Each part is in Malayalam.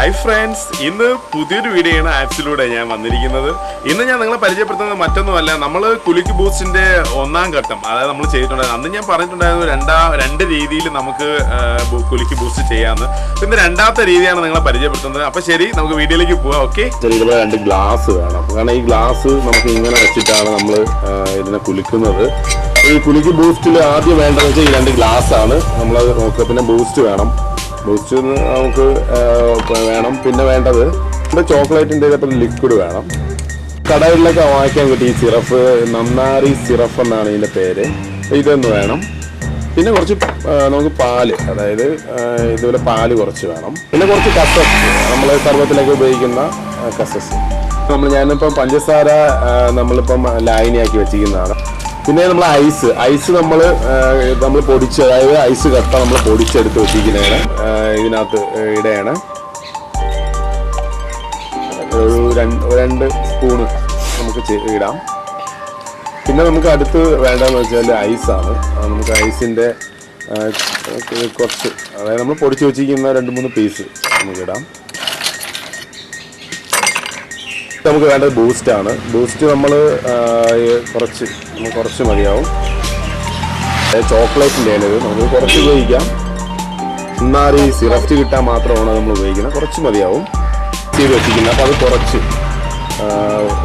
ഹായ് ഫ്രണ്ട്സ്, ഇന്ന് പുതിയൊരു വീഡിയോയാണ് ആപ്സിലൂടെ ഞാൻ വന്നിരിക്കുന്നത്. ഇന്ന് ഞാൻ നിങ്ങളെ പരിചയപ്പെടുത്തുന്നത് മറ്റൊന്നുമല്ല, നമ്മൾ കുലുക്കി ബൂസ്റ്റിന്റെ ഒന്നാം ഘട്ടം അതായത് നമ്മൾ ചെയ്തിട്ടുണ്ടായിരുന്നു. അന്ന് ഞാൻ പറഞ്ഞിട്ടുണ്ടായിരുന്നു രണ്ട് രീതിയിൽ നമുക്ക് കുലുക്കി ബൂസ്റ്റ് ചെയ്യാമെന്ന്. പിന്നെ രണ്ടാമത്തെ രീതിയാണ് നിങ്ങളെ പരിചയപ്പെടുത്തുന്നത്. അപ്പൊ ശരി, നമുക്ക് വീഡിയോയിലേക്ക് പോവാം. ഓക്കെ, രണ്ട് ഗ്ലാസ് വേണം. കാരണം ഈ ഗ്ലാസ് നമുക്ക് ഇങ്ങനെ വെച്ചിട്ടാണ് നമ്മൾ ഇതിനെ കുലുക്കുന്നത്. ഈ കുലുക്കി ബൂസ്റ്റിൽ ആദ്യം വേണ്ടതെന്ന് വെച്ചാൽ ഈ രണ്ട് ഗ്ലാസ് ആണ് നമ്മളത് നോക്കുക. പിന്നെ ബൂസ്റ്റ് വേണം, ബൂസ്റ്റ് നമുക്ക് വേണം. പിന്നെ വേണ്ടത് ചോക്ലേറ്റിൻ്റെ ഇതേപോലെ ലിക്വിഡ് വേണം. കടകളിലൊക്കെ വാങ്ങിക്കാൻ കിട്ടി ഈ സിറപ്പ്, നന്നാരി സിറപ്പ് എന്നാണ് ഇതിൻ്റെ പേര്. ഇതൊന്ന് വേണം. പിന്നെ കുറച്ച് നമുക്ക് പാല്, അതായത് ഇതുപോലെ പാല് കുറച്ച് വേണം. പിന്നെ കുറച്ച് കസസ്, നമ്മൾ സർബത്തിലൊക്കെ ഉപയോഗിക്കുന്ന കസസ്. ഞാനിപ്പം പഞ്ചസാര നമ്മളിപ്പം ലായനിയാക്കി വെച്ചിരിക്കുന്നതാണ്. പിന്നെ നമ്മൾ ഐസ് നമ്മൾ പൊടിച്ച്, അതായത് ഐസ് കട്ട നമ്മൾ പൊടിച്ചെടുത്ത് വെച്ചിരിക്കുന്നതാണ്. ഇതിനകത്ത് ഇടയാണ് ഒരു രണ്ട് സ്പൂണ് നമുക്ക് ഇടാം. പിന്നെ നമുക്ക് അടുത്ത് വേണ്ടതെന്ന് വെച്ചാൽ ഐസാണ്. നമുക്ക് ഐസിൻ്റെ കുറച്ച്, അതായത് നമ്മൾ പൊടിച്ച് വെച്ചിരിക്കുന്ന 2-3 പീസ് നമുക്കിടാം. നമുക്ക് വേണ്ടത് ബൂസ്റ്റാണ്. ബൂസ്റ്റ് നമ്മൾ കുറച്ച് മതിയാവും. ചോക്ലേറ്റിൻ്റെ ഇത് നമുക്ക് കുറച്ച് ഉപയോഗിക്കാം. എന്നാൽ ഈ സിറപ്പ് കിട്ടാൻ മാത്രമാണ് നമ്മൾ ഉപയോഗിക്കുന്നത്. കുറച്ച് മതിയാവും ചെയ്ത് വെച്ചിരിക്കുന്നത്. അപ്പോൾ അത് കുറച്ച്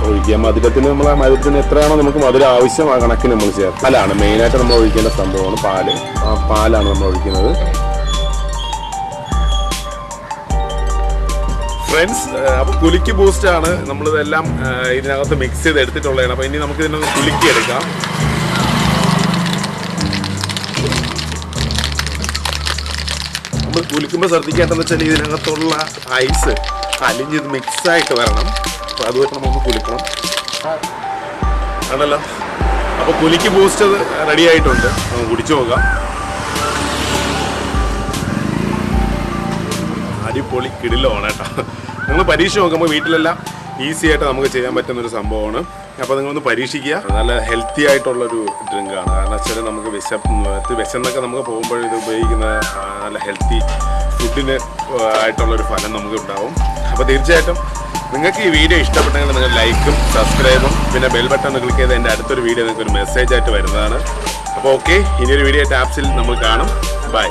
ഒഴിക്കുക. മധുരത്തിന് എത്രയാണോ നമുക്ക് മധുരം ആവശ്യം ആ കണക്കിന് നമ്മൾ ചെയ്യാം. പാലാണ് മെയിനായിട്ട് നമ്മൾ ഒഴിക്കേണ്ട സംഭവമാണ്. പാലാണ് നമ്മൾ ഒഴിക്കുന്നത്. ഫ്രണ്ട്സ്, അപ്പോൾ കുലുക്കി ബൂസ്റ്റ് ആണ് നമ്മളിതെല്ലാം ഇതിനകത്ത് മിക്സ് ചെയ്ത് എടുത്തിട്ടുള്ളതാണ്. അപ്പോൾ ഇനി നമുക്ക് ഇതിനൊന്ന് കുലുക്കി എടുക്കാം. നമ്മൾ കുലുക്കുമ്പോൾ ശ്രദ്ധിക്കേണ്ടതെന്ന് വെച്ചാൽ ഇതിനകത്തുള്ള ഐസ് അലിഞ്ഞ് ഇത് മിക്സായിട്ട് വരണം. അപ്പോൾ അതുമായിട്ട് നമുക്ക് കുലുക്കണം ആണല്ലോ. അപ്പോൾ കുലുക്കി ബൂസ്റ്റ് റെഡി ആയിട്ടുണ്ട്, നമുക്ക് കുടിച്ചു നോക്കാം. അടിപൊളി കിടിലമാണ് കേട്ടോ. നിങ്ങൾ പരീക്ഷ നോക്കുമ്പോൾ വീട്ടിലെല്ലാം ഈസി ആയിട്ട് നമുക്ക് ചെയ്യാൻ പറ്റുന്നൊരു സംഭവമാണ്. അപ്പോൾ നിങ്ങളൊന്ന് പരീക്ഷിക്കുക. നല്ല ഹെൽത്തി ആയിട്ടുള്ളൊരു ഡ്രിങ്കാണ്. കാരണം വെച്ചാൽ നമുക്ക് വിശന്നൊക്കെ നമുക്ക് പോകുമ്പോൾ ഇത് ഉപയോഗിക്കുന്ന നല്ല ഹെൽത്തി ഫുഡിന് ആയിട്ടുള്ളൊരു ഫലം നമുക്ക് ഉണ്ടാവും. അപ്പോൾ തീർച്ചയായിട്ടും നിങ്ങൾക്ക് ഈ വീഡിയോ ഇഷ്ടപ്പെട്ടെങ്കിൽ നിങ്ങൾ ലൈക്കും സബ്സ്ക്രൈബും പിന്നെ ബെൽ ബട്ടൺ ക്ലിക്ക് ചെയ്ത് എൻ്റെ അടുത്തൊരു വീഡിയോ നിങ്ങൾക്ക് ഒരു മെസ്സേജ് ആയിട്ട് വരുന്നതാണ്. അപ്പോൾ ഓക്കെ, ഇനിയൊരു വീഡിയോ ആയിട്ട് ആപ്സിൽ നമ്മൾ കാണും. ബൈ.